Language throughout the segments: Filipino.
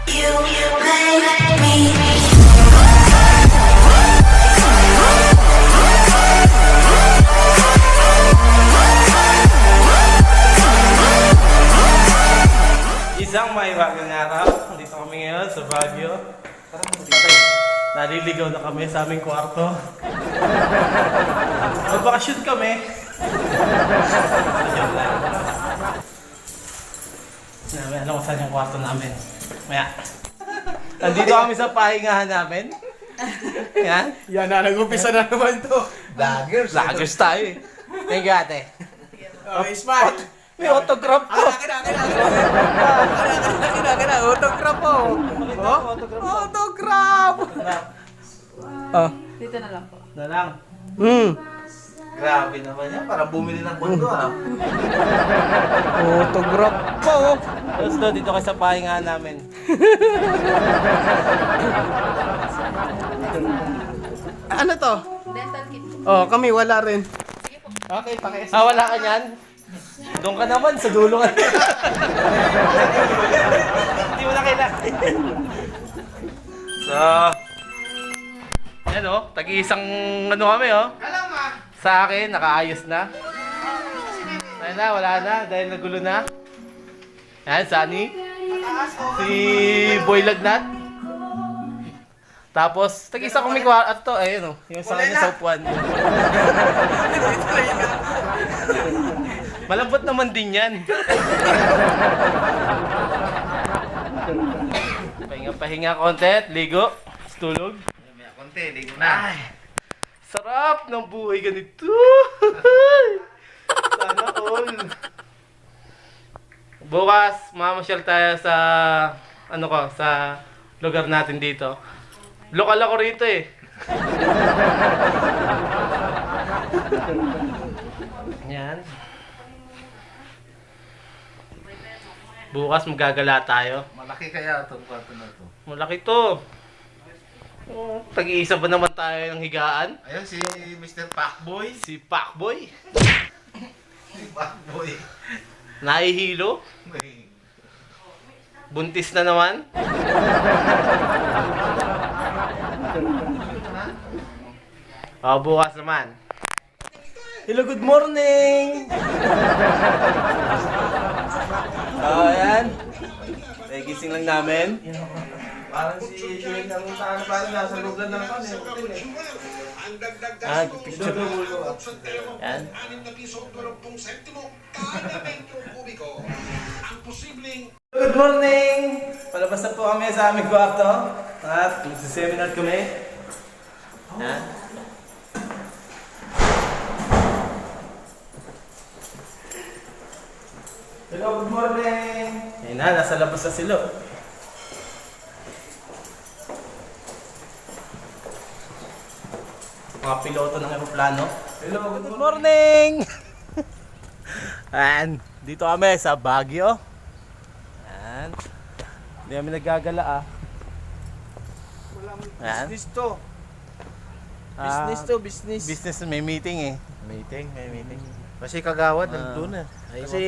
Isang may bagong araw. Dito kami ngayon sa Baguio. Naliligaw na kami sa aming kwarto. Magbakasyon kami. Joke lang. May alam ko saan yung kwarto namin. Maya. Nandito kami sa pahingahan namin. Yan. Yan na, nag-umpisa na naman to. Lagers tayo eh. Thank you ate. Oh, smile. May autograph ko. Autograph po. Autograph. Oh. Dito na lang po. Na lang. Grabe naman yan. Parang bumili ng bundo ah. Autograph po. Tapos dito kayo sa pahingahan namin. Ano to? Dental kit. Oh, kami wala rin. Okay, pakiasa. Wala ka niyan? Doon ka naman, sa dulo ka. Hindi mo na kailangan. So, yan o, tag-iisang ano kami o. Sa akin, nakaayos na. Ayun na, wala na, dahil nagulo na. Yan, Sunny. Si Boy Lagnat. Tapos, tag-isa kong may at to, ayun o, yung sa kanya sa upuan. Malambot naman din yan. Pahinga konti, ligo, tulog. Pahinga konti, ligo na. Ay, sarap ng buhay ganito. Sana all. Bukas, mamasyal tayo sa ano ko, sa lugar natin dito. Lokal ako rito eh. Yan. Bukas magagala tayo. Malaki kaya itong kwarto na to. Malaki to. Oh, tag-iisa ba naman tayo ng higaan? Ayun si Mr. Pacboy. Si Pacboy. Si Pacboy. Nahihilo. Buntis na naman. Bukas naman. Hello, good morning! Ayan. Gising lang namin. Parang si Yuen ang parang nasa loob lang ng pan. Picture. Yan. Good morning! Palabas na po kami sa aming kwarto. At magsiseminar kami. Yan. Hello, good morning! Ayun na, nasa labas na sila. Mga piloto ng aeroplano. Hello, good morning! Ayan, dito kami sa Baguio. Ayan. Hindi kami naggagala ah. Ayan. Business to. Business. Business, may meeting eh. May meeting. Kasi kagawad, nandun na. Kasi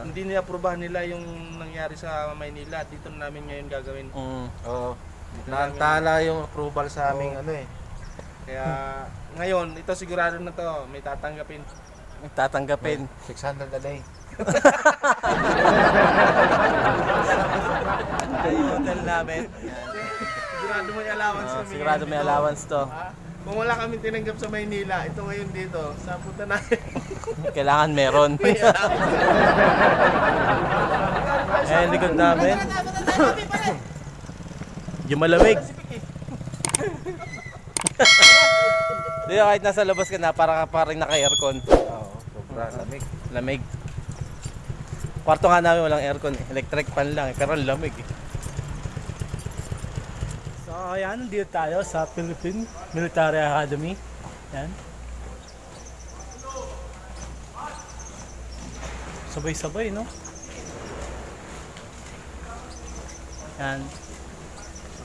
hindi niaprubahan nila yung nangyari sa Maynila. Dito na namin ngayon gagawin. Oo. Naantala yung approval sa aming ano eh. Kaya ngayon, ito sigurado na to. May tatanggapin. Tatanggapin. 600 a day. Yung hotel namin. Sigurado may allowance kami. Sigurado may dito. allowance to. Kung wala kami tinanggap sa Maynila, ito ngayon dito, sa punta na. Kailangan meron. Ayan, likod namin. Yung malamig. Di kahit nasa labas ka na, parang naka-aircon. Oo, sobrang lamig. Lamig. Kwarto nga namin walang aircon eh. Electric fan lang eh. Pero ang lamig eh. So ayan, dito tayo sa Philippine Military Academy. Yan. Sabay-sabay, no? Yan.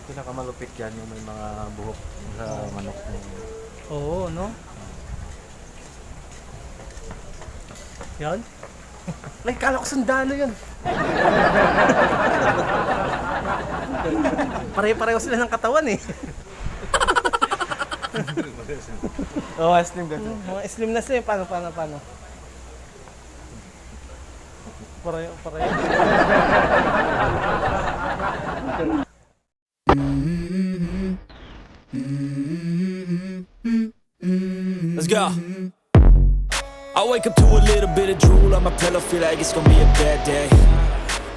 Pinakamalupit yan yung may mga buhok sa manok. Oo, no? Yan. Ay, kala ko sundalo yun. Pare-pareho sila ng katawan eh. Oo, slim ganun. Mga slim na sila. Paano? Pareho. Let's go. I wake up to a little bit of drool on my pillow, feel like it's gonna be a bad day.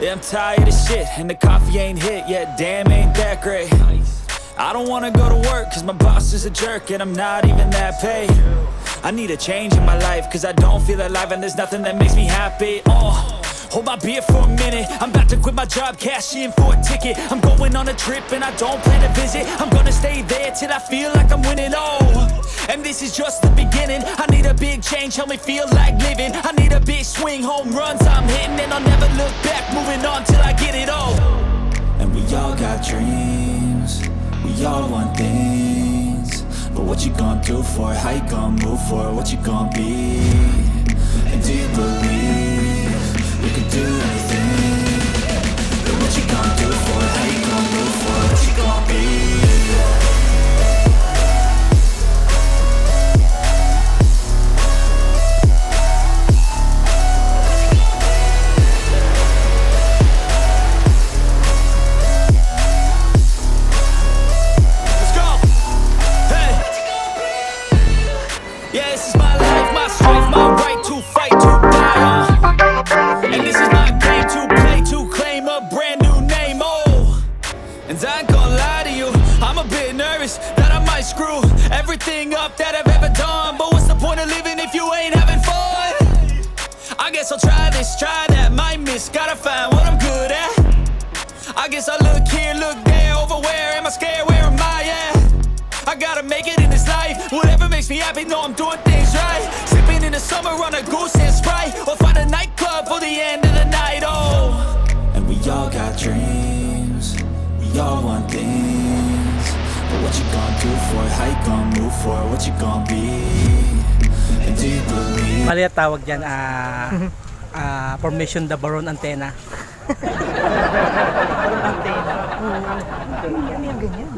Yeah, I'm tired of shit, and the coffee ain't hit yet, damn, ain't that great. I don't wanna go to work, cause my boss is a jerk, and I'm not even that paid. I need a change in my life, cause I don't feel alive, and there's nothing that makes me happy. Hold my beer for a minute, I'm about to quit my job, cash in for a ticket. I'm going on a trip and I don't plan to visit. I'm gonna stay there till I feel like I'm winning, and this is just the beginning. I need a big change, help me feel like living. I need a big swing, home runs I'm hitting, and I'll never look back, moving on till I get it all. And we all got dreams, we all want things, but what you gonna do for it? How you gonna move for it? What you gonna be? And do you believe you can do anything? But what you gonna do for it? How you gonna move for it? What you gonna be? Let's go! Hey! Yeah, this is my life, my strife, my right to fight, to die. And this is my game to play, to claim a brand new name, And I ain't gonna lie to you, I'm a bit nervous that I might screw everything up that I've ever done. But what's the point of living if you ain't having fun? I guess I'll try this, try that, might miss, gotta find what I'm good at. I guess I look here, look there, over where am I scared, where am I at? I gotta make it in this life, whatever makes me happy, know I'm doing things right. Sipping in the summer on a goose and Sprite, or find a nightclub for the end of the night, And we all got dreams, we all want things, but what you gonna do for it? How you gonna move for it? What you gonna be? And do you believe? Mali ang tawag dyan, formation the Baron antenna. Ganyan.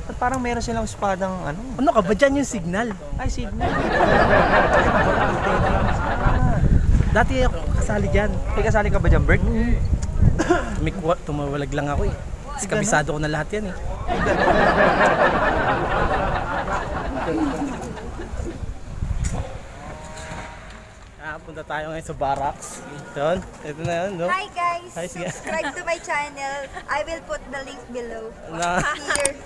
At parang meron silang espadang ano. Ano ka ba dyan yung signal? Ay, signal. Dati ako kasali dyan. May kasali ka ba dyan, Bert? Tumawalag lang ako eh. Kasi kabisado ko na lahat yan eh. Punta tayo ngayon sa barracks. Ito na yun, no? Hi guys! Hi, sige. Subscribe to my channel. I will put the link below. Here.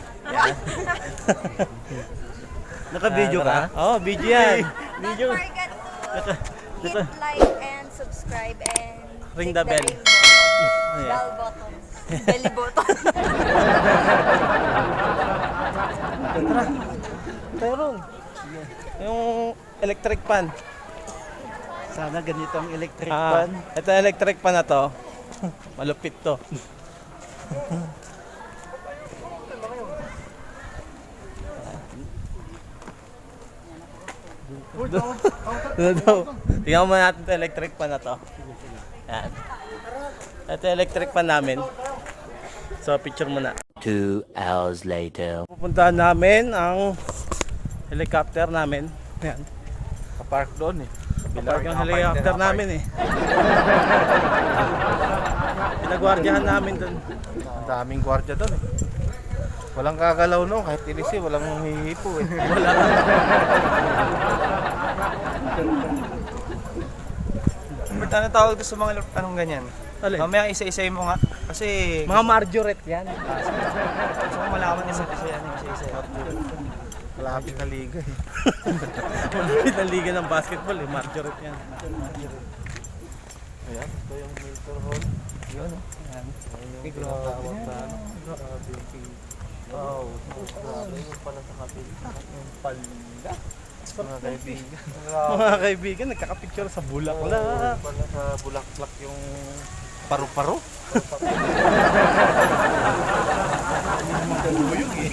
Naka-video ka? Oo, video yan. Don't forget to hit like and subscribe and Ring click the bell. Bell button. Belly button. Tara. Tayo ron. Yung electric pan. Sana ganito ang electric Ito electric pan na to. Malupit to. Tingnan mo natin ito electric pan na to. Yan. Ito electric pan namin. So picture mo na. 2 hours later. Pupuntahan namin ang helicopter namin. Yan. Kapark doon eh. Kapark yung helicopter namin eh. Pinagwardyahan namin doon. Ang daming gwardiya doon eh. Walang kagalaw no, kahit ilisi, walang hihipo eh. Wala. Bert, ano tawag doon sa mga anong ganyan? Alin? Mamaya isa-isay mo nga. Kasi Mga marjoret yan. gusto ko malaman isa-isa yan. Malapit na liga eh. Malapit na liga ng basketball eh. Marjoret yan. Ayan, ito yung Milton Hall. Yun oh. Ayan. Yung tinatawag na ano. Grabe yung wow. Grabe yung pala sa kapil. Yung pala. Mga kaibigan. Mga kaibigan, nagkakapicture sa bulaklak. Pala sa bulaklak yung paru-paro. Magkaguyog eh.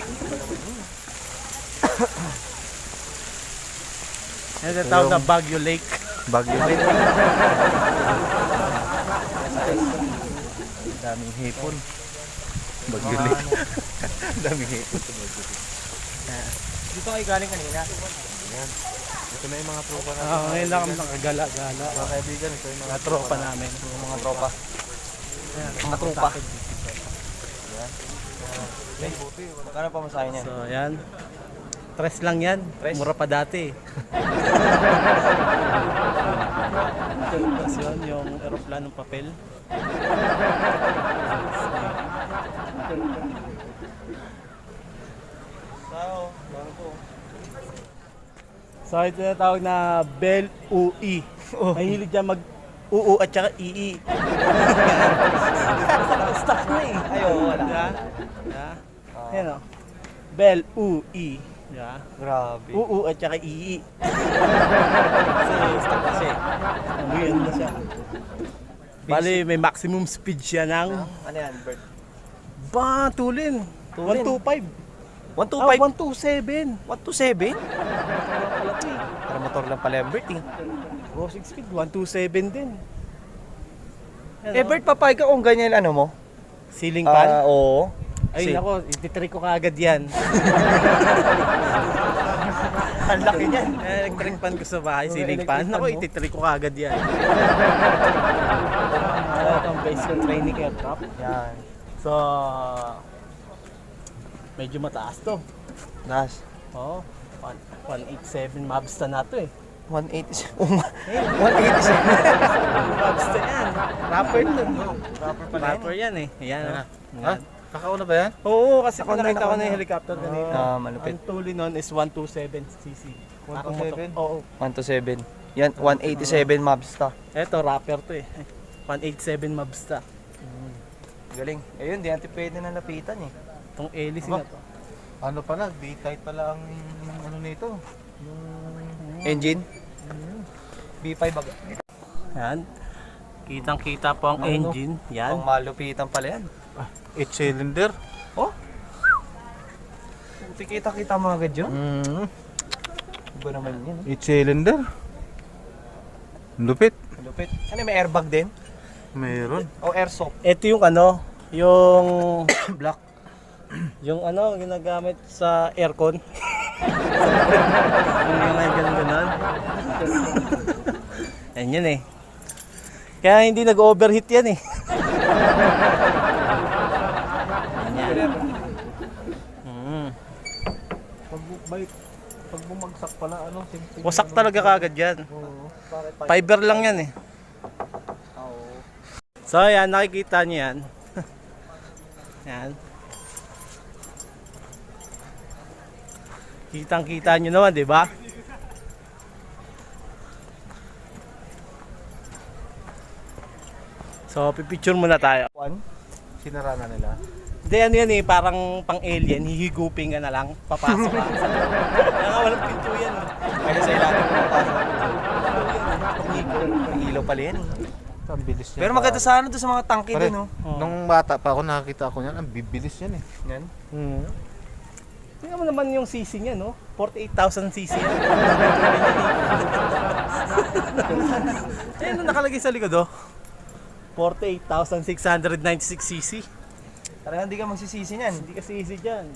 Yan ang tawag na Baguio Lake. Bagyo rin. Daming hipon. Baguli. Daming hipon sa Baguli. Dito kayo galing kanina. Ito na yung mga tropa natin. Ngayon lang kami nakagala-gala. Mga kaibigan, ito yung Mga tropa namin. Yung mga tropa. Mga tropa. Magkano pa masahin yan? So, ayan. Tres lang yan. Tres? Mura pa dati. Tapos yun, yung aeroplanong papel. Sao? Bago po. So, ito na tawag na Bell UI. Mahilig dyan mag UU at saka II. Stuck na eh. Ayo, wala. Diba? Diba? Ayan o. Bell UI. Diba? Grabe. UU at saka II. Kasi stuck kasi. Ayan na siya. Bali, may maximum speed siya ng Ano yan, Bert? tulin. Tulin. 125. 125? 127. 127? Para motor lang pala yung Bert eh. Crossing speed, 127 din. Eh Bert, papayag ka kung ganyan ano mo? Ceiling fan? Oo. Ay, nako, ititry ko kaagad yan. Ang laki niyan. Electric fan ko sa bahay, ceiling Electric fan. fan Nako, mo? ititry ko kaagad yan. Itong basic training aircraft. Yan. So, medyo mataas to. Nas. Oo, 187 Mavsta na to eh. 187. 187. Mavsta yan. Rapper to. Proper pala Rapper yan eh. Ayan. Ha? Ayan. Kakauna ba yan? Oo, kasi Ako na, nakita ko ako na na. yung helicopter kanina. Malupit. Ang tuli nun is 127cc. 127? Oo. 127. Yan, 187 Mavsta. Eto, rapper to eh. 187 Mavsta. Galing. Ayun, di natin pwede na lapitan eh. Itong hélice Aba. na to. Ano pala, B-type pala ang ano nito. Engine? B5 baga. Yan. Kitang-kita po ang engine. Ang Yan. malupitan pala yan. 8-cylinder. Oh? Kita-kita mo agad yun? Iba naman yun. 8-cylinder. Lupit. Malupit. Ano, may airbag din? Mayroon. O airsoft? Ito yung ano, yung black. Yung ano, ginagamit sa aircon. Yung ganun-ganun. Yan yun eh. Kaya hindi nag-overheat yan eh. Yan. Pag bumagsak pala, ano, Wasak talaga kagad yan. Fiber lang yan eh. So yan, nakikita niyo yan. Yan. Kitang-kita niyo naman, 'di ba? So, pipicture muna tayo. sinara na nila. Hindi, ano yan eh, parang pang-alien, hihigupin ka na lang, papasok ka. Kaya nga walang pinto yan. Kaya sa ilalim mo napasok. Ang ilaw pala yan. Ang bilis niya. Pero maganda sana doon sa mga tangke Pare, din, no? nung bata pa ako nakakita ako niyan, ang bibilis yan eh. Yan. Tingnan mo naman yung CC niya, no? 48,000 CC yan. Ayun, nakalagay sa likod, oh. 48,696 CC. Talagang hindi ka magsisisi niyan. Hindi ka CC dyan.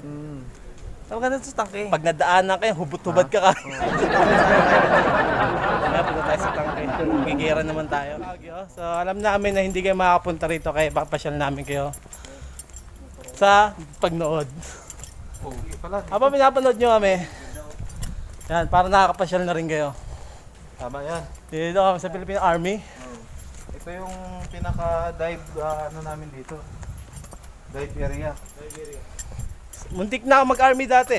Ang maganda sa tangke. Pag nadaanan ka, hubot-hubad ka ka. Kaya punta tayo sa tangke. Gigera naman tayo. So alam namin na hindi kayo makakapunta rito kaya papasyal namin kayo sa pagnood. Habang pinapanood nyo kami, yan, para nakakapasyal na rin kayo. Tama yan. Dito kami sa Philippine Army. Ito yung pinaka-dive ano namin dito. Dive area. Muntik na ako mag-army dati.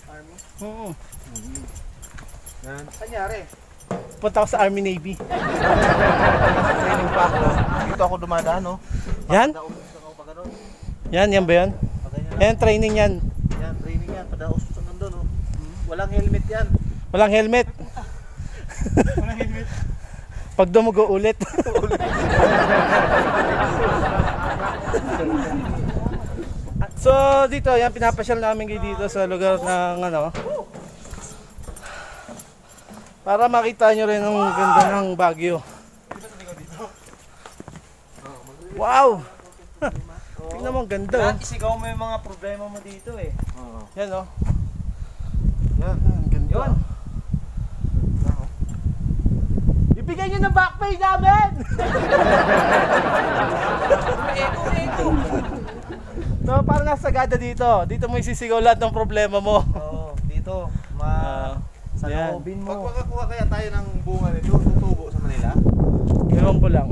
Army? Oo. Yan. Kanyari. Punta ako sa Army Navy. Training pa ako. Dito ako dumadaan, no? Yan? Yan ba yan? Yan, training yan. Yan, training yan. Padaos sa nandun, no? Walang helmet yan. Walang helmet. Walang helmet. Pag dumugo ulit. So dito, yan pinapasyal namin kayo dito sa lugar ng ano. Para makita nyo rin ang ganda ng Baguio. Wow! Tingnan mo, ang ganda. Lahat isigaw mo yung mga problema mo dito eh. Oo. Yan oh. Yan. Ang ganda. Yun. Ibigay nyo ng back pay namin! Eko. So, parang nasa sagada dito. Dito mo isisigaw lahat ng problema mo. Oo, dito. Sa Ayan. loobin Pag mo. makakuha kaya tayo ng bunga nito, tutubo sa Manila? Ewan ko lang.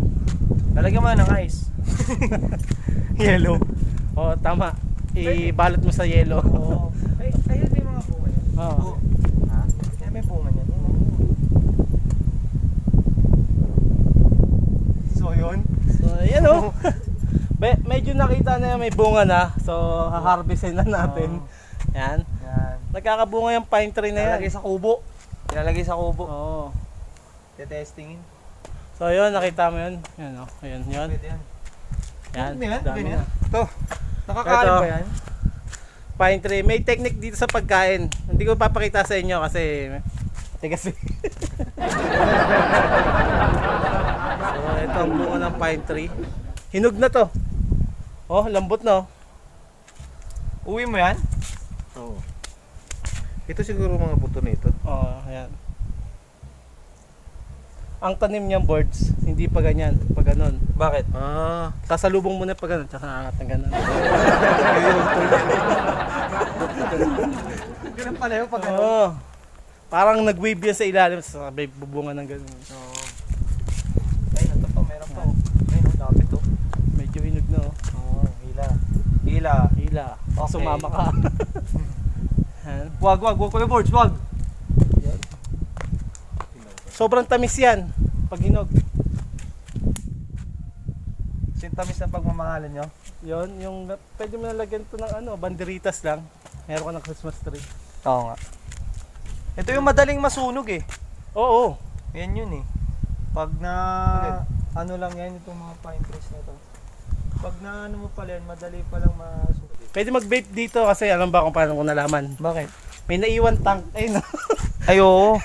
Lalagyan mo ng ice. Yellow. Oo, tama. Ibalot mo sa yelo. Oo. Ayun may mga bunga yan. Oo. Ha? Kaya may bunga niyan. So yun. So, yan oh. Medyo nakita na yung may bunga na. So, haharvestin na natin. Yan. Yan. Nagkakabunga yung pine tree na yan. Ilalagay sa kubo. Ilalagay sa kubo. Oo. Tetestingin. So, yun. Nakita mo yun. Yan oh. Yan, yun. Pwede yan. Yan. Ganyan? Dami Ganyan? na. Ito. Nakakain Ito. ba yan? Pine tree. May technique dito sa pagkain. Hindi ko papakita sa inyo kasi tigas eh. So, ito ang bunga ng pine tree. Hinog na to. Oh, lambot na oh. Uwi mo yan? Oo. Ito siguro mga buto nito. Oh, ayan. Ang tanim niyang birds, hindi pa ganyan, pag ganon. Bakit? Ah. Sasalubong mo na pag ganon, tsaka aangat ng ganon. Ganun pala yung pag Oo. Parang nag-wave yan sa ilalim, sabay bubunga ng ganon. Oo. Ay, ito pa. Meron pa. Ay, no, lapit to. Medyo hinog na oh. Oo, hila. Hila. Hila. Okay. Sumama ka. Ayan. Wag ko yung boards, wag. Sobrang tamis yan, pag hinog. Sintamis na pagmamahalan nyo. Yon, yung pwede mo nalagyan to ng ano, banderitas lang. Meron ka ng Christmas tree. Oo nga. Ito yung madaling masunog eh. Oo. Yan yun eh. Pag na ano lang yan itong mga pine trees na to. Pag na ano mo pala yan, madali palang masunog. Pwede mag-vape dito kasi alam ba kung paano ko nalaman. Bakit? May naiwan tank, ayun oh. Ay oo.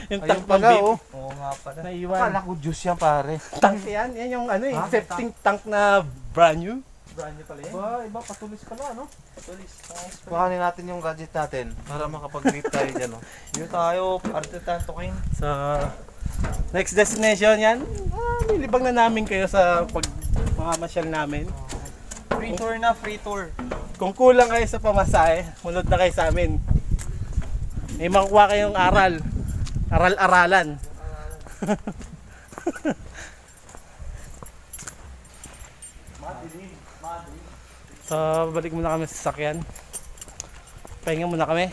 Yung Ayun tank pang pala, vape. oh. Oo nga pala. Naiwan. Akala ko juice yan pare. Tank yan, yan yung ano eh, Ha? septic tank na brand new. Brand new pala yan. Iba patulis pala no? Patulis. Nice. Kuhanin natin yung gadget natin para makapag-vape tayo dyan oh. Yun tayo, arte tanto kayo. So, next destination yan. Nilibang na namin kayo sa pag mga masyal namin. Free tour na, free tour. Kung kulang kayo sa pamasahe, munod na kayo sa amin. May makukuha kayong aral. Aral-aralan. So, balik muna kami sa sasakyan. Pahinga muna kami.